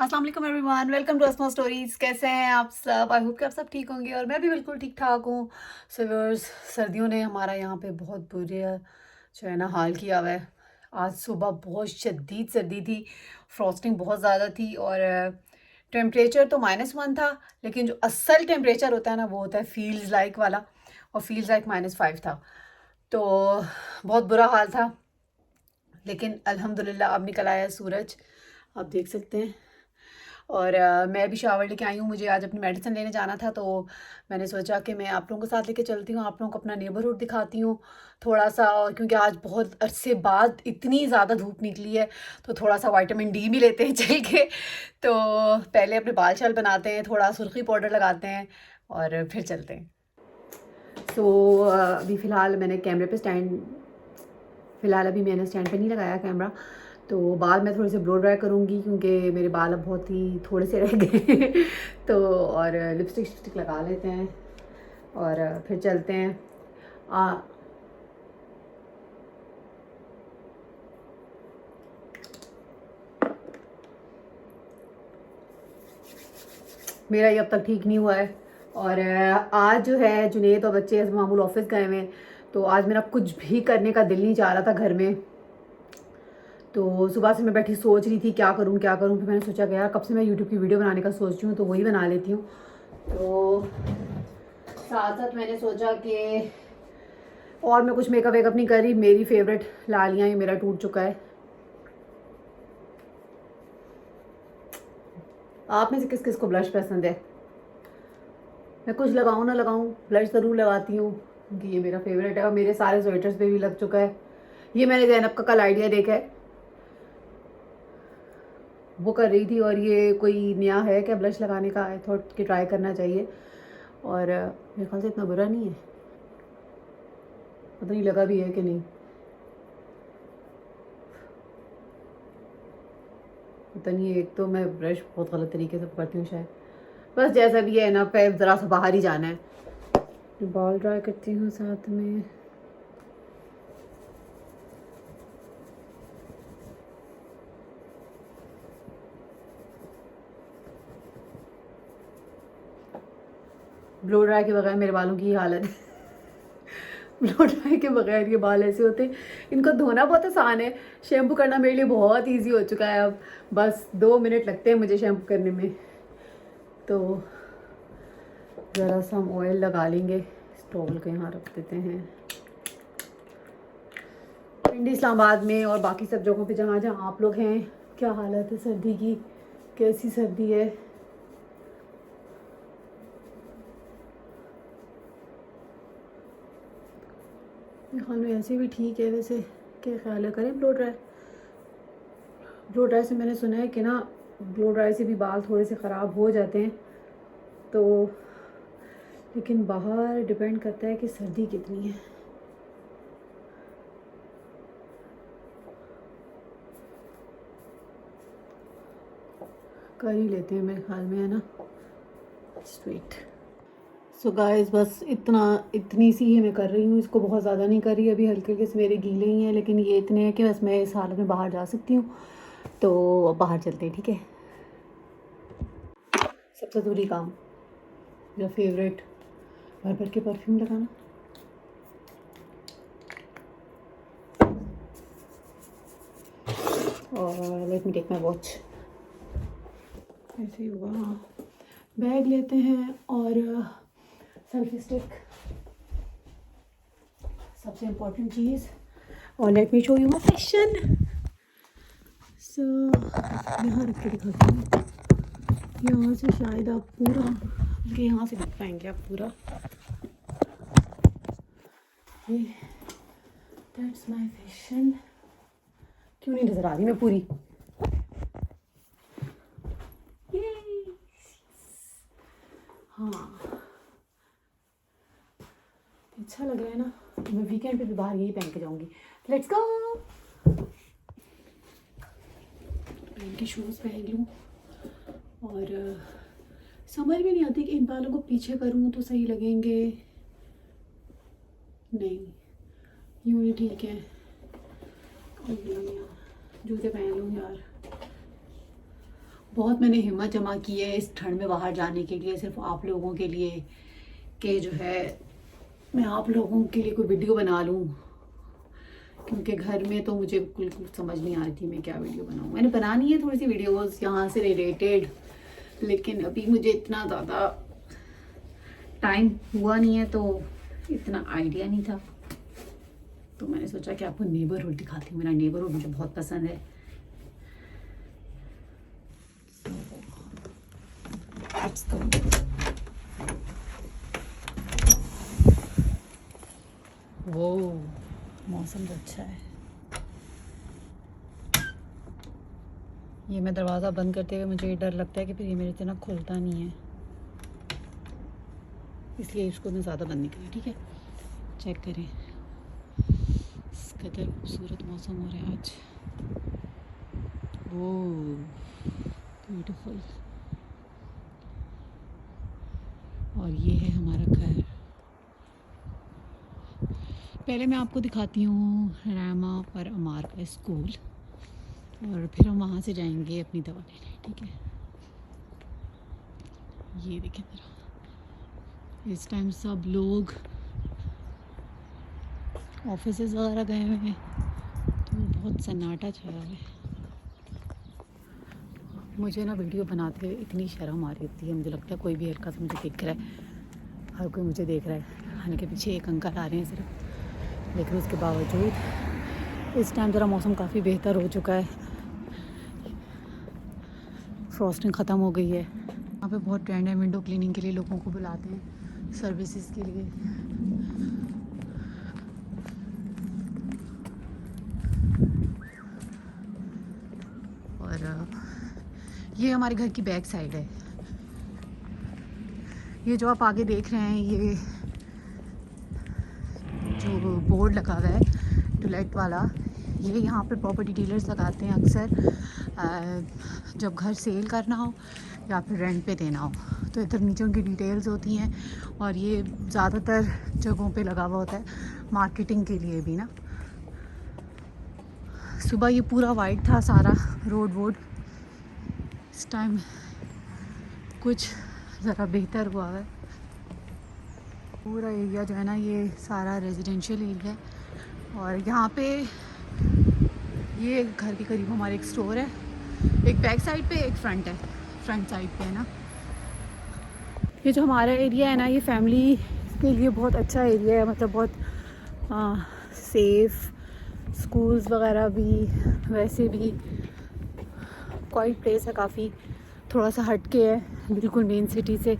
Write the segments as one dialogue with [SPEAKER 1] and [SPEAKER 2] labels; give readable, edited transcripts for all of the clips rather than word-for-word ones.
[SPEAKER 1] अस्सलाम वालेकुम everyone, welcome to Asma stories. कैसे हैं आप सब? आई होप कि आप सब ठीक होंगे और मैं भी बिल्कुल ठीक ठाक हूँ। सो व्यूअर्स, सर्दियों ने हमारा यहाँ पे बहुत बुरे जो है ना हाल किया हुआ है। आज सुबह बहुत शदीद सर्दी थी, फ्रॉस्टिंग बहुत ज़्यादा थी और टेम्परेचर तो -1 था, लेकिन जो असल टेम्परेचर होता है ना वो होता है फील्स लाइक वाला, और फील्स लाइक -5 था। तो बहुत बुरा हाल था, लेकिन अल्हम्दुलिल्लाह अब निकल आया सूरज, आप देख सकते हैं। और मैं भी शावर लेके आई हूँ, मुझे आज अपनी मेडिसिन लेने जाना था, तो मैंने सोचा कि मैं आप लोगों के साथ लेके चलती हूँ, आप लोगों को अपना नेबरहुड दिखाती हूँ थोड़ा सा। और क्योंकि आज बहुत अरसे बाद इतनी ज़्यादा धूप निकली है, तो थोड़ा सा विटामिन डी भी लेते हैं चल के। तो पहले अपने बाल शाल बनाते हैं, थोड़ा सुर्खी पाउडर लगाते हैं और फिर चलते हैं। तो अभी फ़िलहाल मैंने कैमरे पे स्टैंड फ़िलहाल अभी मैंने स्टैंड पे नहीं लगाया कैमरा। तो बाल मैं थोड़े से ब्लो ड्राई करूँगी, क्योंकि मेरे बाल अब बहुत ही थोड़े से रह गए तो और लिपस्टिक स्टिक लगा लेते हैं और फिर चलते हैं। मेरा ये अब तक ठीक नहीं हुआ है। और आज जो है जुनेद और बच्चे मामूल ऑफिस गए हुए हैं, तो आज मेरा कुछ भी करने का दिल नहीं चाह रहा था घर में। तो सुबह से मैं बैठी सोच रही थी क्या करूं क्या करूं, फिर मैंने सोचा कि यार कब से मैं यूट्यूब की वीडियो बनाने का सोच रही हूँ, तो वही बना लेती हूँ। तो साथ साथ मैंने सोचा कि और मैं कुछ मेकअप वेकअप नहीं कर रही। मेरी फेवरेट लालियाँ, ये मेरा टूट चुका है। आप में से किस किस को ब्लश पसंद है? मैं कुछ लगाऊँ ना लगाऊँ, ब्लश ज़रूर लगाती हूँ, क्योंकि ये मेरा फेवरेट है और मेरे सारे स्वेटर्स पे भी लग चुका है। ये मैंने जैनब का कल आइडिया देखा है, वो कर रही थी, और ये कोई नया है क्या ब्लश लगाने का? आई थॉट कि ट्राई करना चाहिए, और मेरे ख्याल से इतना बुरा नहीं है, पता नहीं लगा भी है कि नहीं, पता नहीं। एक तो मैं ब्रश बहुत गलत तरीके से पकड़ती हूँ शायद। बस जैसा भी है ना, पे ज़रा सा बाहर ही जाना है। बाल ड्राई करती हूँ साथ में। ब्लो ड्राई के बगैर मेरे बालों की हालत है ब्लो ड्राई के बगैर ये बाल ऐसे होते हैं। इनको धोना बहुत आसान है, शैम्पू करना मेरे लिए बहुत इजी हो चुका है अब। बस 2 मिनट लगते हैं मुझे शैम्पू करने में। तो ज़रा सा हम ऑयल लगा लेंगे, स्टॉल को यहाँ रख देते हैं। पिंडी इस्लामाबाद में और बाकी सब जगहों पे जहाँ जहाँ आप लोग हैं, क्या हालत है सर्दी की? कैसी सर्दी है? मेरे ख्याल में ऐसे भी ठीक है। वैसे क्या ख्याल है, करें ब्लो ड्राई? ब्लो ड्राई से मैंने सुना है कि ना, ब्लो ड्राई से भी बाल थोड़े से ख़राब हो जाते हैं। तो लेकिन बाहर डिपेंड करता है कि सर्दी कितनी है। कर ही लेते हैं मेरे ख्याल में, है ना? स्वीट। सो गाइस, बस इतनी सी ही मैं कर रही हूँ, इसको बहुत ज़्यादा नहीं कर रही अभी। हल्के हल्के से मेरे गीले ही हैं, लेकिन ये इतने हैं कि बस मैं इस हालत में बाहर जा सकती हूँ। तो बाहर चलते हैं, ठीक है? सबसे ज़रूरी काम, मेरा फेवरेट, भर भर के परफ्यूम लगाना। और let me take my watch. ऐसे ही होगा, हाँ। बैग लेते हैं और सेल्फी स्टिक, सबसे इम्पोर्टेंट चीज़। और let me show you my fashion. So यहाँ रख के दिखाती हूँ। यहाँ से शायद आप पूरा, कि यहाँ से देख पाएंगे आप पूरा। ये दैट्स माय फैशन। क्यों नहीं नज़र आ रही मैं पूरी? हाँ, अच्छा लग रहा है ना? मैं वीकेंड पे भी बाहर यही पहन के जाऊँगी। Let's go. पहन के शूज़ पहन लूँ, और समझ में नहीं आती कि इन बालों को पीछे करूँ तो सही लगेंगे, नहीं यूँ ही ठीक है। जूते पहन लूँ यार। बहुत मैंने हिम्मत जमा की है इस ठंड में बाहर जाने के लिए, सिर्फ आप लोगों के लिए, कि जो है मैं आप लोगों के लिए कोई वीडियो बना लूँ, क्योंकि घर में तो मुझे बिल्कुल कुछ समझ नहीं आ रही थी मैं क्या वीडियो बनाऊँ। मैंने बनानी है थोड़ी सी वीडियोस यहाँ से रिलेटेड, लेकिन अभी मुझे इतना ज़्यादा टाइम हुआ नहीं है तो इतना आइडिया नहीं था। तो मैंने सोचा कि आपको नेबरहुड दिखाती हूँ। मेरा नेबरहुड मुझे बहुत पसंद है। वो मौसम तो अच्छा है। ये मैं दरवाज़ा बंद करते हुए मुझे डर लगता है कि फिर ये मेरे से ना खुलता नहीं है, इसलिए इसको मैं ज़्यादा बंद नहीं करी। ठीक है, चेक करें इस कदर खूबसूरत मौसम हो रहा है आज। वो ब्यूटीफुल। और ये है हमारा घर। पहले मैं आपको दिखाती हूँ रामा पर अमार का स्कूल, और फिर हम वहाँ से जाएंगे अपनी दवा लेने। ठीक है, ये देखें ज़रा, इस टाइम सब लोग ऑफिसेज वगैरह गए हुए हैं तो बहुत सन्नाटा छाया हुआ है। मुझे ना वीडियो बनाते हुए इतनी शर्म आ रही होती है, मुझे लगता है कोई भी हल्का सा मुझे देख रहा है, हर कोई मुझे देख रहा है। हालांकि पीछे एक अंकल आ रहे हैं सिर्फ, लेकिन उसके बावजूद इस टाइम ज़रा मौसम काफ़ी बेहतर हो चुका है, फ्रॉस्टिंग ख़त्म हो गई है। यहाँ पे बहुत ट्रेंड है, विंडो क्लीनिंग के लिए लोगों को बुलाते हैं सर्विसेज के लिए। और ये हमारे घर की बैक साइड है। ये जो आप आगे देख रहे हैं, ये जो बोर्ड लगा हुआ है टूलेट वाला, ये यहाँ पे प्रॉपर्टी डीलर्स लगाते हैं अक्सर जब घर सेल करना हो या फिर रेंट पे देना हो। तो इधर नीचे उनकी डिटेल्स होती हैं, और ये ज़्यादातर जगहों पे लगा हुआ होता है मार्केटिंग के लिए भी ना। सुबह ये पूरा वाइट था सारा रोड वोड, इस टाइम कुछ ज़रा बेहतर हुआ है। पूरा एरिया जो है ना, ये सारा रेजिडेंशियल एरिया है, और यहाँ पे ये घर के करीब हमारे एक स्टोर है, एक बैक साइड पे एक फ्रंट है, फ्रंट साइड पे है ना। ये जो हमारा एरिया है ना, ये फैमिली के लिए बहुत अच्छा एरिया है, मतलब बहुत सेफ, स्कूल्स वगैरह भी, वैसे भी क्वाइट प्लेस है काफ़ी, थोड़ा सा हट के है बिल्कुल मेन सिटी से,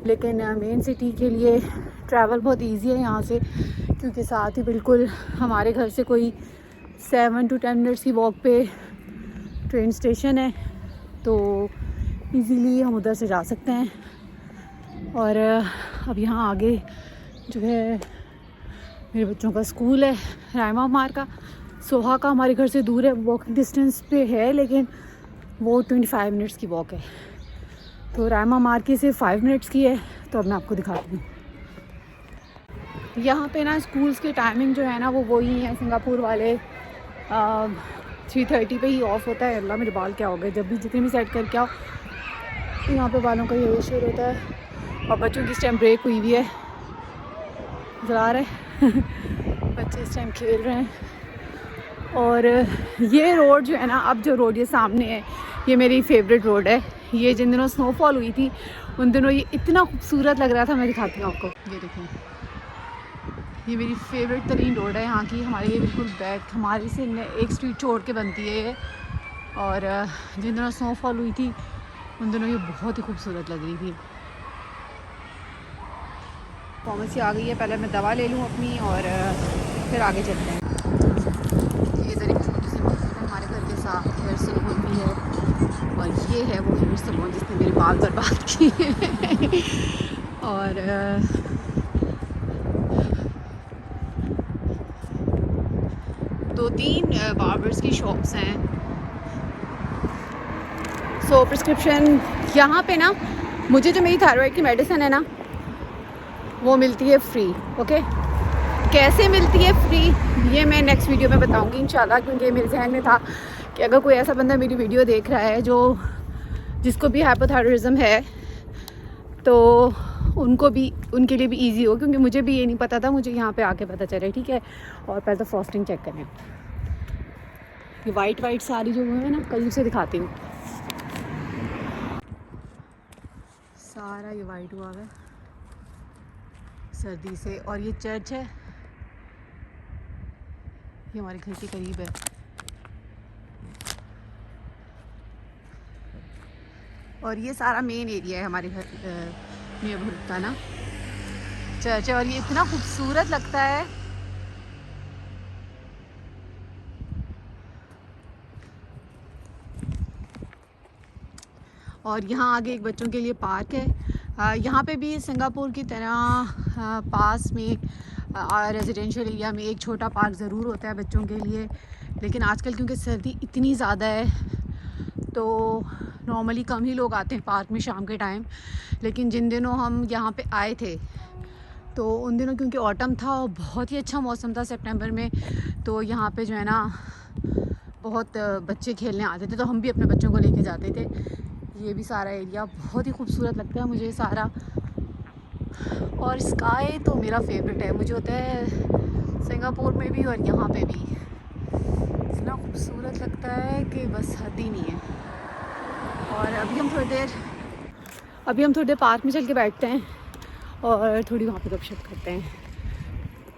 [SPEAKER 1] लेकिन मेन सिटी के लिए ट्रैवल बहुत इजी है यहाँ से, क्योंकि साथ ही बिल्कुल हमारे घर से कोई 7 to 10 मिनट्स की वॉक पे ट्रेन स्टेशन है, तो इजीली हम उधर से जा सकते हैं। और अब यहाँ आगे जो है मेरे बच्चों का स्कूल है, रामा मार का। सोहा का हमारे घर से दूर है, वॉकिंग डिस्टेंस पे है, लेकिन वो 25 मिनट्स की वॉक है। तो रामा मार की सिर्फ 5 मिनट्स की है। तो अब मैं आपको दिखाती हूँ यहाँ पे ना स्कूल्स के टाइमिंग जो है ना वो वही है सिंगापुर वाले, 3:30 पे ही ऑफ होता है। अल्लाह मेरे बाल क्या हो गए, जब भी जितने भी सेट करके आओ यहाँ पे बालों का ये इशू होता है। और बच्चों की इस टाइम ब्रेक हुई हुई है, जला रहे बच्चे इस टाइम खेल रहे हैं। और ये रोड जो है ना, अब जो रोड ये सामने है, ये मेरी फेवरेट रोड है। ये जिन दिनों स्नोफॉल हुई थी उन दिनों ये इतना खूबसूरत लग रहा था, मैं दिखाती हूँ आपको। ये देखें, ये मेरी फेवरेट तरीन रोड है यहाँ की। हमारे ये बिल्कुल बैक हमारे से एक स्ट्रीट छोड़ के बनती है ये। और जिन दिनों स्नोफॉल हुई थी उन दिनों ये बहुत ही खूबसूरत लग रही थी। फार्मेसी आ गई है, पहले मैं दवा ले लूँ अपनी और फिर आगे चलते हैं। ये इधर एक छोटी सी मस्जिद है हमारे घर के साथ, हेयर सलून भी है, और ये है वो हेयर सलून जिसने मेरे बाल बर्बाद किए और 2-3 बार्बर्स की शॉप्स हैं। सो प्रिस्क्रिप्शन यहाँ पे ना, मुझे जो मेरी थायराइड की मेडिसिन है ना वो मिलती है फ्री। ओके, कैसे मिलती है फ्री ये मैं नेक्स्ट वीडियो में बताऊंगी इंशाल्लाह, क्योंकि मेरे जहन में था कि अगर कोई ऐसा बंदा मेरी वीडियो देख रहा है जो जिसको भी हाइपोथायरॉयडिज्म है तो उनके लिए भी इजी हो, क्योंकि मुझे भी ये नहीं पता था, मुझे यहाँ पे आके पता चला। ठीक है, और पहले तो फ्रॉस्टिंग चेक करें। ये वाइट सारी जो है ना, करीब से दिखाती हूँ। सारा ये वाइट हुआ है सर्दी से। और ये चर्च है, ये हमारे घर के करीब है। और ये सारा मेन एरिया है हमारे घर नेबरहुड का ना, चर्च है। और ये इतना खूबसूरत लगता है। और यहाँ आगे एक बच्चों के लिए पार्क है। यहाँ पे भी सिंगापुर की तरह पास में रेजिडेंशियल एरिया में एक छोटा पार्क ज़रूर होता है बच्चों के लिए। लेकिन आजकल क्योंकि सर्दी इतनी ज़्यादा है तो नॉर्मली कम ही लोग आते हैं पार्क में शाम के टाइम। लेकिन जिन दिनों हम यहाँ पे आए थे तो उन दिनों क्योंकि ऑटम था और बहुत ही अच्छा मौसम था सितंबर में, तो यहाँ पे जो है ना बहुत बच्चे खेलने आते थे, तो हम भी अपने बच्चों को लेके जाते थे। ये भी सारा एरिया बहुत ही खूबसूरत लगता है मुझे सारा। और स्काई तो मेरा फेवरेट है, मुझे होता है सिंगापुर में भी और यहाँ पे भी इतना खूबसूरत लगता है कि बस हद ही नहीं है। और अभी हम थोड़ी देर पार्क में चल के बैठते हैं और थोड़ी वहाँ पे गपशप करते हैं।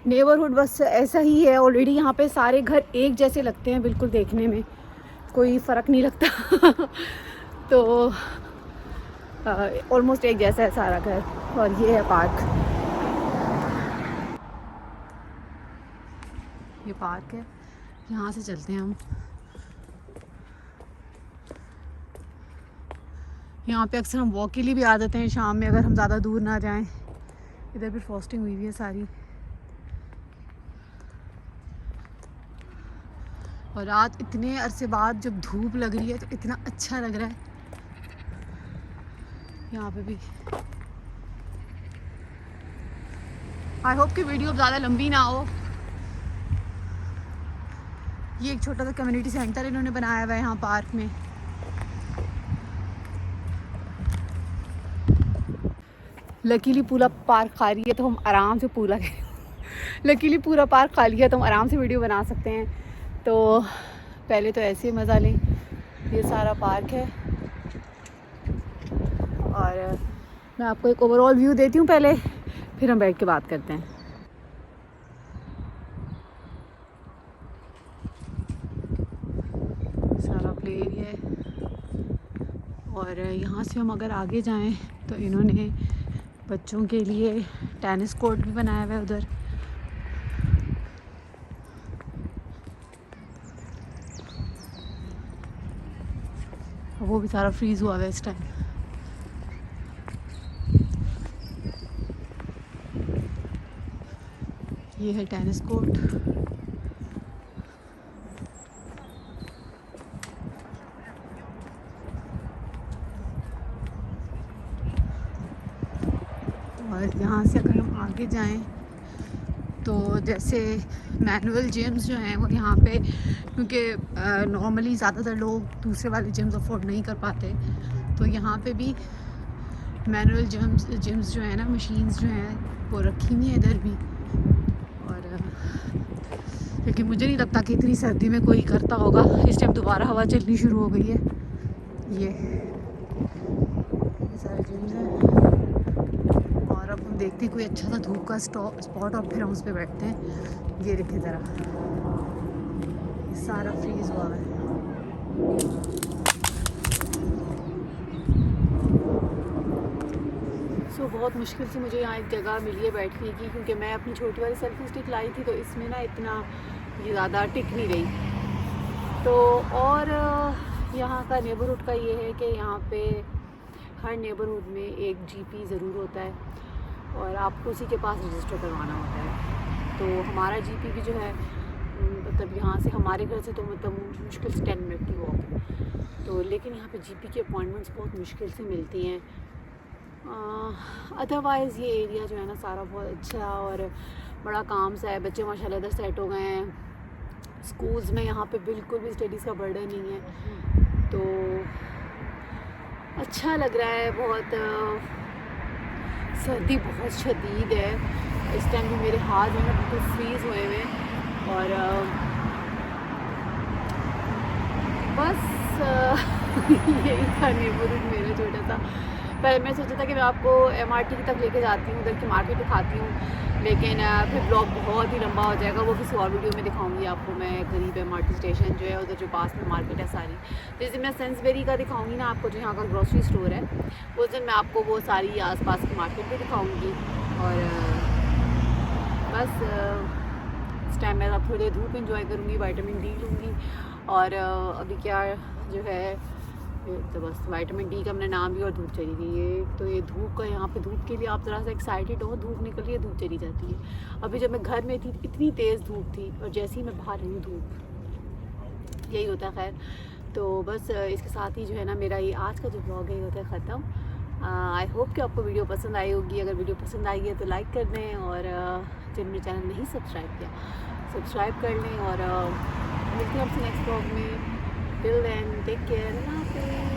[SPEAKER 1] नेबरहुड बस ऐसा ही है ऑलरेडी। यहाँ पे सारे घर एक जैसे लगते हैं बिल्कुल, देखने में कोई फ़र्क नहीं लगता तो ऑलमोस्ट एक जैसा है सारा घर। और ये है पार्क, ये पार्क है, यहाँ से चलते हैं हम। यहाँ पे अक्सर हम वॉक के लिए भी आ जाते हैं शाम में, अगर हम ज़्यादा दूर ना जाएं। इधर भी फ्रॉस्टिंग हुई है सारी। और रात इतने अरसे बाद जब धूप लग रही है तो इतना अच्छा लग रहा है। यहाँ पे भी आई होप कि वीडियो ज़्यादा लंबी ना हो। ये एक छोटा सा कम्युनिटी सेंटर इन्होंने बनाया हुआ है यहाँ पार्क में। लकीली पूरा पार्क खाली है तो हम आराम से लकीली पूरा पार्क खाली है तो हम आराम से वीडियो बना सकते हैं। तो पहले तो ऐसे ही मज़ा लें। ये सारा पार्क है और मैं आपको एक ओवरऑल व्यू देती हूँ पहले, फिर हम बैठ के बात करते हैं। सारा प्ले एरिया है। और यहाँ से हम अगर आगे जाएं तो इन्होंने बच्चों के लिए टेनिस कोर्ट भी बनाया हुआ है उधर। वो भी सारा फ्रीज़ हुआ है इस टाइम। ये है टेनिस कोर्ट। और यहाँ से अगर हम आगे जाएं तो जैसे मैनुअल जिम्स जो हैं वो यहाँ पे, क्योंकि नॉर्मली ज़्यादातर लोग दूसरे वाले जिम्स अफोर्ड नहीं कर पाते, तो यहाँ पे भी मैनुअल जिम्स जो है ना, मशीन्स जो हैं वो रखी हुई हैं इधर भी। और क्योंकि मुझे नहीं लगता कि इतनी सर्दी में कोई करता होगा। इस टाइम दोबारा हवा चलनी शुरू हो गई है। ये सारे जिम्स हैं। और अब हम देखते हैं कोई अच्छा सा धूप का स्पॉट और फिर हम उस पर बैठते हैं। ये देखें ज़रा, ये सारा फ्रीज़ हुआ है। सो बहुत मुश्किल से मुझे यहाँ एक जगह मिली है बैठने की, क्योंकि मैं अपनी छोटी वाली सेल्फी स्टिक लाई थी तो इसमें ना इतना ये ज़्यादा टिक नहीं रही। तो और यहाँ का नेबरहुड का ये है कि यहाँ पे हर नेबरहुड में एक जीपी ज़रूर होता है और आपको उसी के पास रजिस्टर करवाना होता है। तो हमारा जीपी भी जो है मतलब यहाँ से हमारे घर से तो मतलब मुश्किल से 10 मिनट की वॉक है। तो लेकिन यहाँ पे जीपी की अपॉइंटमेंट्स बहुत मुश्किल से मिलती हैं। अदरवाइज़ ये एरिया जो है ना सारा बहुत अच्छा और बड़ा काम सा है। बच्चे माशाल्लाह इधर सेट हो गए हैं। स्कूल्स में यहाँ पे बिल्कुल भी स्टडीज़ का बर्डन नहीं है। तो अच्छा लग रहा है बहुत। सर्दी बहुत शदीद है इस टाइम भी, मेरे हाथ जो है बिल्कुल फ्रीज़ हुए हुए हैं। और बस यही था नेबरहुड मेरा छोटा सा। पहले मैं सोचा था कि मैं आपको MRT तक लेके जाती हूँ, उधर की मार्केट दिखाती हूँ, लेकिन फिर ब्लॉग बहुत ही लंबा हो जाएगा। वो किसी और वीडियो में दिखाऊंगी आपको मैं करीब MRT स्टेशन जो है उधर जो पास में मार्केट है सारी। जिस दिन मैं सेंसबेरी का दिखाऊंगी ना आपको, जो यहाँ का ग्रोसरी स्टोर है, उस दिन मैं आपको वो सारी आसपास की मार्केट भी दिखाऊंगी। और बस इस टाइम मैं थोड़ी देर धूप इंजॉय करूँगी, विटामिन डी लूँगी। और अभी क्या जो है तो बस विटामिन डी का मैंने नाम भी और धूप चली गई है। तो ये धूप का, यहाँ पे धूप के लिए आप ज़रा सा एक्साइटेड हो, धूप निकल रही है, धूप चली जाती है। अभी जब मैं घर में थी इतनी तेज़ धूप थी, और जैसे ही मैं बाहर आई हूँ धूप, यही होता है। खैर तो बस इसके साथ ही जो है ना मेरा ये आज का जो ब्लॉग है ये होता है ख़त्म। आई होप कि आपको वीडियो पसंद आई होगी। अगर वीडियो पसंद आई है तो लाइक कर दें, और जिन्होंने चैनल नहीं सब्सक्राइब किया सब्सक्राइब कर लें। और मिलते हैं आपसे नेक्स्ट ब्लॉग में। टिल देन टेक केयर, अल्लाह हाफ़िज़।